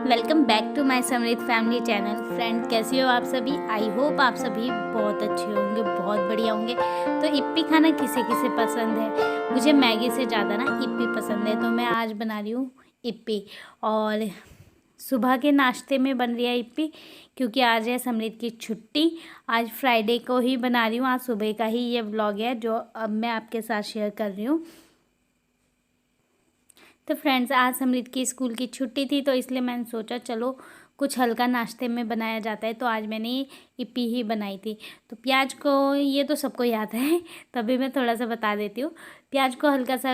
Welcome back to my समृद्ध family channel. Friend, कैसे हो आप सभी? आई होप आप सभी बहुत अच्छे होंगे, बहुत बढ़िया होंगे। तो इप्पी खाना किसे किसे पसंद है? मुझे मैगी से ज़्यादा ना इप्पी पसंद है, तो मैं आज बना रही हूँ इप्पी। और सुबह के नाश्ते में बन रही है इप्पी, क्योंकि आज है समृद्ध की छुट्टी। आज फ्राइडे को ही बना रही हूँ, आज सुबह का ही ये व्लॉग है जो अब मैं आपके साथ शेयर कर रही हूँ। तो फ्रेंड्स, आज समृद्ध की स्कूल की छुट्टी थी, तो इसलिए मैंने सोचा चलो कुछ हल्का नाश्ते में बनाया जाता है। तो आज मैंने इप्पी ही बनाई थी। तो प्याज को, ये तो सबको याद है, तभी मैं थोड़ा सा बता देती हूँ। प्याज को हल्का सा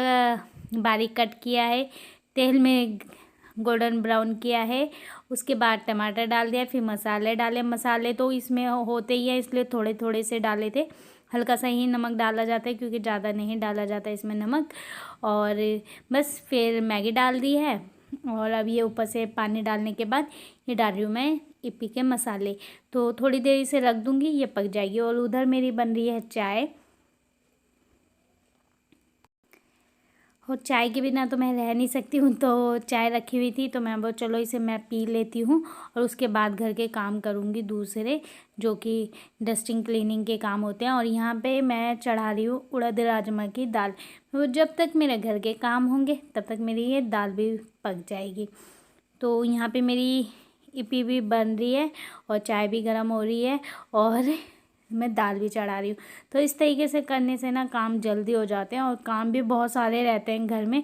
बारीक कट किया है, तेल में गोल्डन ब्राउन किया है, उसके बाद टमाटर डाल दिया, फिर मसाले डाले। मसाले तो इसमें होते ही हैं, इसलिए थोड़े थोड़े से डाले थे। हल्का सा ही नमक डाला जाता है, क्योंकि ज़्यादा नहीं डाला जाता है इसमें नमक। और बस फिर मैगी डाल दी है। और अब ये ऊपर से पानी डालने के बाद ये डाल रही हूँ मैं इप्पी के मसाले। तो थोड़ी देर इसे रख दूँगी, ये पक जाएगी। और उधर मेरी बन रही है चाय। और चाय के बिना तो मैं रह नहीं सकती हूँ, तो चाय रखी हुई थी, तो मैं वो चलो इसे मैं पी लेती हूँ और उसके बाद घर के काम करूँगी दूसरे, जो कि डस्टिंग क्लीनिंग के काम होते हैं। और यहाँ पे मैं चढ़ा रही हूँ उड़द राजमा की दाल। वो जब तक मेरे घर के काम होंगे तब तक मेरी ये दाल भी पक जाएगी। तो यहाँ पे मेरी इप्पी भी बन रही है और चाय भी गर्म हो रही है और मैं दाल भी चढ़ा रही हूँ। तो इस तरीके से करने से ना काम जल्दी हो जाते हैं, और काम भी बहुत सारे रहते हैं घर में।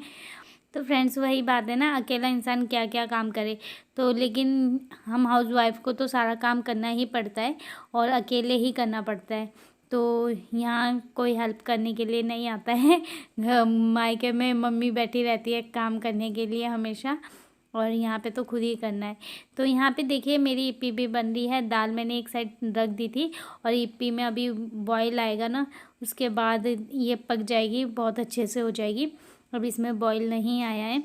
तो फ्रेंड्स, वही बात है ना, अकेला इंसान क्या क्या काम करे। तो लेकिन हम हाउसवाइफ को तो सारा काम करना ही पड़ता है और अकेले ही करना पड़ता है। तो यहाँ कोई हेल्प करने के लिए नहीं आता है। मायके में मम्मी बैठी रहती है काम करने के लिए हमेशा, और यहाँ पे तो खुद ही करना है। तो यहाँ पे देखिए मेरी इप्पी भी बन रही है। दाल मैंने एक साइड रख दी थी, और इप्पी में अभी बॉईल आएगा ना, उसके बाद ये पक जाएगी, बहुत अच्छे से हो जाएगी। अब इसमें बॉईल नहीं आया है।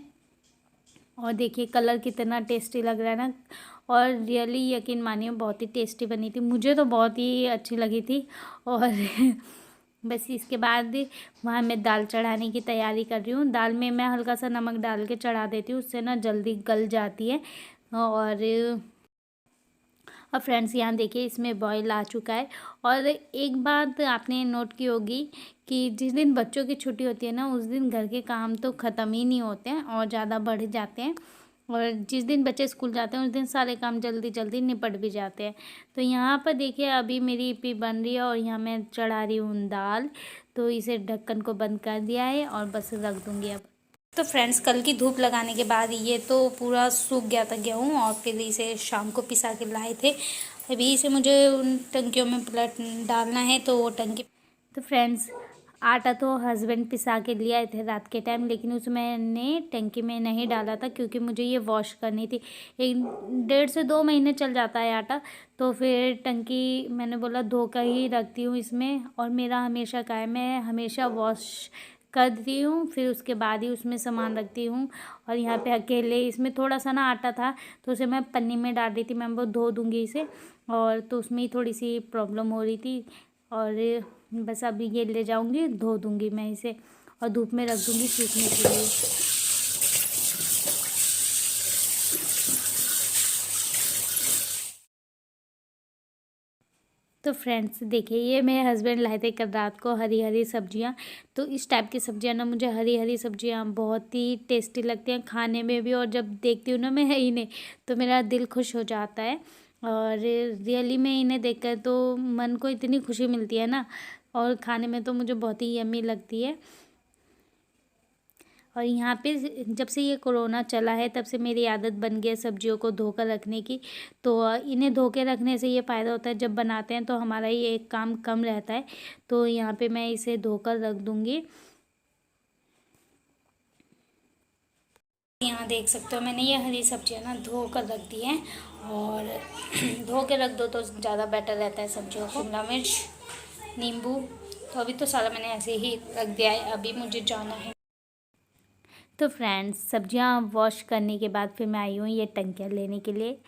और देखिए कलर कितना टेस्टी लग रहा है ना। और रियली यकीन मानिए बहुत ही टेस्टी बनी थी, मुझे तो बहुत ही अच्छी लगी थी। और बस इसके बाद वहाँ मैं दाल चढ़ाने की तैयारी कर रही हूँ। दाल में मैं हल्का सा नमक डाल के चढ़ा देती हूँ, उससे ना जल्दी गल जाती है। और अब फ्रेंड्स, यहाँ देखिए इसमें बॉईल आ चुका है। और एक बात आपने नोट की होगी कि जिस दिन बच्चों की छुट्टी होती है ना, उस दिन घर के काम तो ख़त्म ही नहीं होते हैं और ज़्यादा बढ़ जाते हैं। और जिस दिन बच्चे स्कूल जाते हैं उस दिन सारे काम जल्दी जल्दी निपट भी जाते हैं। तो यहाँ पर देखिए अभी मेरी इप्पी बन रही है और यहाँ मैं चढ़ा रही हूँ दाल। तो इसे ढक्कन को बंद कर दिया है और बस रख दूँगी अब। तो फ्रेंड्स, कल की धूप लगाने के बाद ये तो पूरा सूख गया था गेहूँ, और फिर इसे शाम को पिसा के लाए थे। अभी इसे मुझे उन टंकियों में पलट डालना है, तो वो टंकी। तो फ्रेंड्स, आटा तो हस्बैंड पिसा के ले आए थे रात के टाइम, लेकिन उसमें मैंने टंकी में नहीं डाला था, क्योंकि मुझे ये वॉश करनी थी। 1.5 से 2 महीने चल जाता है आटा। तो फिर टंकी मैंने बोला धोकर ही रखती हूँ इसमें। और मेरा हमेशा का है, मैं हमेशा वॉश करती हूँ, फिर उसके बाद ही उसमें सामान रखती हूँ। और यहाँ पे अकेले इसमें थोड़ा सा ना आटा था, तो उसे मैं पन्नी में डाल रही थी, मैं वो धो दूँगी इसे। और तो उसमें ही थोड़ी सी प्रॉब्लम हो रही थी। और बस अभी ये ले जाऊँगी, धो दूँगी मैं इसे और धूप में रख दूँगी सूखने के लिए। तो फ्रेंड्स देखिए, ये मेरे हस्बैंड लाए थे कल रात को हरी हरी सब्जियां। तो इस टाइप की सब्जियां ना, मुझे हरी हरी सब्जियां बहुत ही टेस्टी लगती हैं खाने में भी। और जब देखती हूँ ना मैं इन्हें, तो मेरा दिल खुश हो जाता है। और रियली में इन्हें देखकर तो मन को इतनी खुशी मिलती है ना, और खाने में तो मुझे बहुत ही यम्मी लगती है। और यहाँ पे जब से ये कोरोना चला है तब से मेरी आदत बन गई है सब्जियों को धोकर रखने की। तो इन्हें धो के रखने से ये फ़ायदा होता है, जब बनाते हैं तो हमारा ये एक काम कम रहता है। तो यहाँ पे मैं इसे धोकर रख दूँगी। यहाँ देख सकते हो मैंने ये हरी सब्जियाँ ना धो कर रख दी हैं। और धो के रख दो तो ज़्यादा बेटर रहता है सब्जियों को। शिमला मिर्च, नींबू, तो अभी तो सारा मैंने ऐसे ही रख दिया है, अभी मुझे जाना है। तो फ्रेंड्स, सब्जियां वॉश करने के बाद फिर मैं आई हूँ ये टंकियाँ लेने के लिए।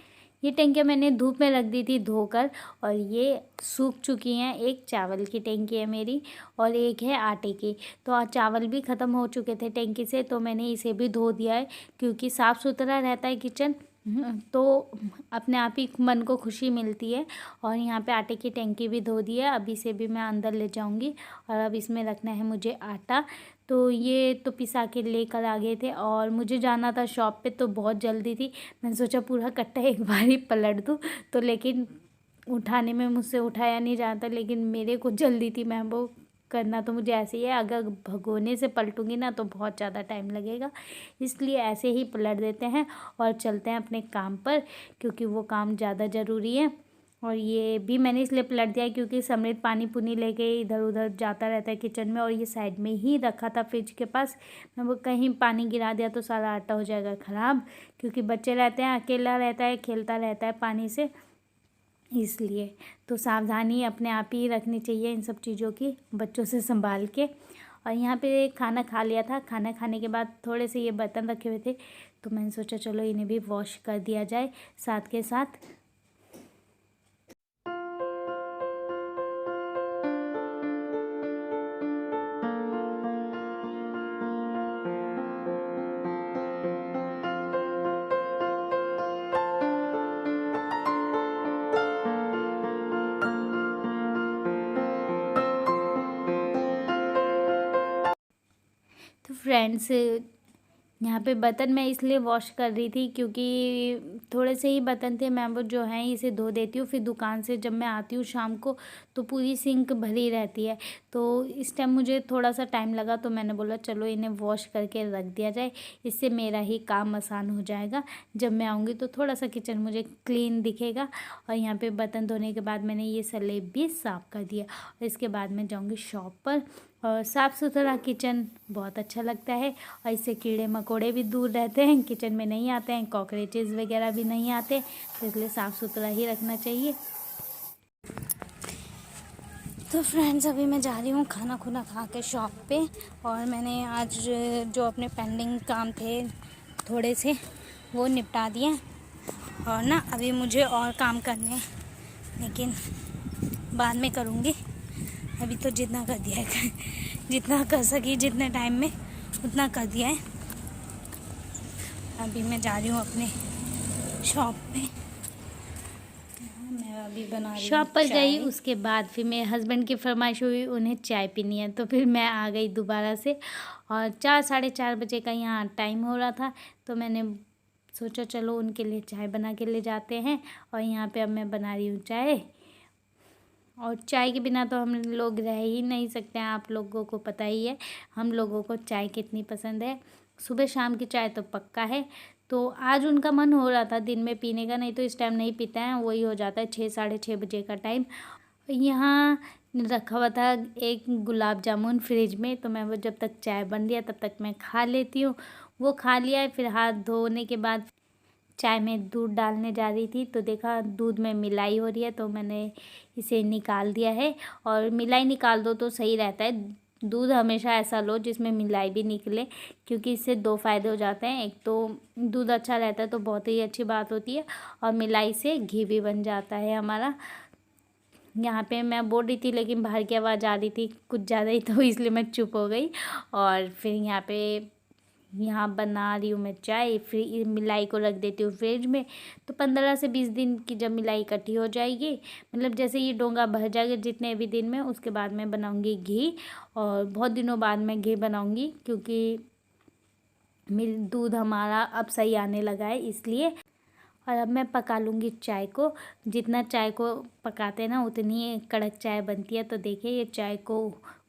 ये टंकियाँ मैंने धूप में रख दी थी धोकर, और ये सूख चुकी हैं। एक चावल की टंकी है मेरी और एक है आटे की। तो आज चावल भी ख़त्म हो चुके थे टंकी से, तो मैंने इसे भी धो दिया है, क्योंकि साफ़ सुथरा रहता है किचन। तो अपने आप ही मन को खुशी मिलती है। और यहाँ पे आटे की टंकी भी धो दी है, अभी से भी मैं अंदर ले जाऊँगी। और अब इसमें रखना है मुझे आटा। तो ये तो पिसा के लेकर आ गए थे और मुझे जाना था शॉप पे, तो बहुत जल्दी थी। मैंने सोचा पूरा कट्टा एक बार ही पलट दूँ, तो लेकिन उठाने में मुझसे उठाया नहीं जाता, लेकिन मेरे को जल्दी थी। मैं वो करना तो मुझे ऐसे ही है, अगर भगोने से पलटूंगी ना तो बहुत ज़्यादा टाइम लगेगा, इसलिए ऐसे ही पलट देते हैं और चलते हैं अपने काम पर, क्योंकि वो काम ज़्यादा ज़रूरी है। और ये भी मैंने इसलिए पलट दिया क्योंकि समृद्ध पानी पुनी लेके इधर उधर जाता रहता है किचन में, और ये साइड में ही रखा था फ्रिज के पास। मैं वो कहीं पानी गिरा दिया तो सारा आटा हो जाएगा ख़राब, क्योंकि बच्चे रहते हैं, अकेला रहता है, खेलता रहता है पानी से, इसलिए तो सावधानी अपने आप ही रखनी चाहिए इन सब चीज़ों की, बच्चों से संभाल के। और यहाँ पे खाना खा लिया था। खाना खाने के बाद थोड़े से ये बर्तन रखे हुए थे, तो मैंने सोचा चलो इन्हें भी वॉश कर दिया जाए साथ के साथ। तो फ्रेंड्स, यहाँ पे बर्तन मैं इसलिए वॉश कर रही थी क्योंकि थोड़े से ही बर्तन थे। मैं वो जो हैं इसे धो देती हूँ, फिर दुकान से जब मैं आती हूँ शाम को तो पूरी सिंक भरी रहती है। तो इस टाइम मुझे थोड़ा सा टाइम लगा, तो मैंने बोला चलो इन्हें वॉश करके रख दिया जाए, इससे मेरा ही काम आसान हो जाएगा। जब मैं आऊँगी तो थोड़ा सा किचन मुझे क्लीन दिखेगा। और यहाँ पर बर्तन धोने के बाद मैंने ये स्लैब भी साफ़ कर दिया, और इसके बाद मैं जाऊँगी शॉप पर। और साफ़ सुथरा किचन बहुत अच्छा लगता है, और इससे कीड़े मकोड़े भी दूर रहते हैं, किचन में नहीं आते हैं, कॉकरोचेस वगैरह भी नहीं आते, तो इसलिए साफ़ सुथरा ही रखना चाहिए। तो फ्रेंड्स, अभी मैं जा रही हूँ खाना खुना खा के शॉप पे, और मैंने आज जो अपने पेंडिंग काम थे थोड़े से वो निपटा दिए, और ना अभी मुझे और काम करने हैं, लेकिन बाद में करूँगी। अभी तो जितना कर दिया है जितना कर सकी जितने टाइम में उतना कर दिया है। अभी मैं जा रही हूँ अपने शॉप पे, मैं अभी बना रही हूँ शॉप पर गई। उसके बाद फिर मेरे हस्बैंड की फरमाइश हुई उन्हें चाय पीनी है, तो फिर मैं आ गई दोबारा से। और 4 साढ़े 4 बजे का यहाँ टाइम हो रहा था, तो मैंने सोचा चलो उनके लिए चाय बना के ले जाते हैं। और यहाँ पे अब मैं बना रही हूँ चाय, और चाय के बिना तो हम लोग रह ही नहीं सकते हैं। आप लोगों को पता ही है हम लोगों को चाय कितनी पसंद है। सुबह शाम की चाय तो पक्का है। तो आज उनका मन हो रहा था दिन में पीने का, नहीं तो इस टाइम नहीं पीते हैं, वही हो जाता है 6 साढ़े 6 बजे का टाइम। यहाँ रखा हुआ था एक गुलाब जामुन फ्रिज में, तो मैं वो जब तक चाय बन रही है तब तक मैं खा लेती हूँ। वो खा लिया है, फिर हाथ धोने के बाद चाय में दूध डालने जा रही थी, तो देखा दूध में मिलाई हो रही है, तो मैंने इसे निकाल दिया है। और मिलाई निकाल दो तो सही रहता है, दूध हमेशा ऐसा लो जिसमें मिलाई भी निकले, क्योंकि इससे 2 फ़ायदे हो जाते हैं। एक तो दूध अच्छा रहता है तो बहुत ही अच्छी बात होती है, और मिलाई से घी भी बन जाता है हमारा। यहाँ पे मैं बोल रही थी लेकिन बाहर की आवाज़ आ रही थी कुछ ज़्यादा ही, तो इसलिए मैं चुप हो गई। और फिर यहाँ बना रही हूँ मैं चाय, फिर मिलाई को रख देती हूँ फ्रिज में। तो 15 से 20 दिन की जब मिलाई इकट्ठी हो जाएगी, मतलब जैसे ये डोंगा भर जाएगा जितने भी दिन में, उसके बाद मैं बनाऊँगी घी। और बहुत दिनों बाद मैं घी बनाऊँगी, क्योंकि दूध हमारा अब सही आने लगा है इसलिए। और अब मैं पका लूँगी चाय को। जितना चाय को पकाते हैं ना उतनी कड़क चाय बनती है। तो देखिए ये चाय को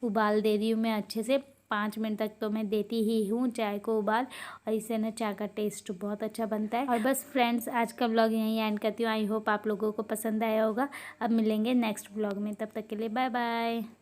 उबाल दे रही हूँ मैं अच्छे से, 5 मिनट तक तो मैं देती ही हूँ चाय को उबाल, और इससे ना चाय का टेस्ट बहुत अच्छा बनता है। और बस फ्रेंड्स, आज का व्लॉग यहीं एंड करती हूँ। आई होप आप लोगों को पसंद आया होगा। अब मिलेंगे नेक्स्ट व्लॉग में, तब तक के लिए बाय बाय।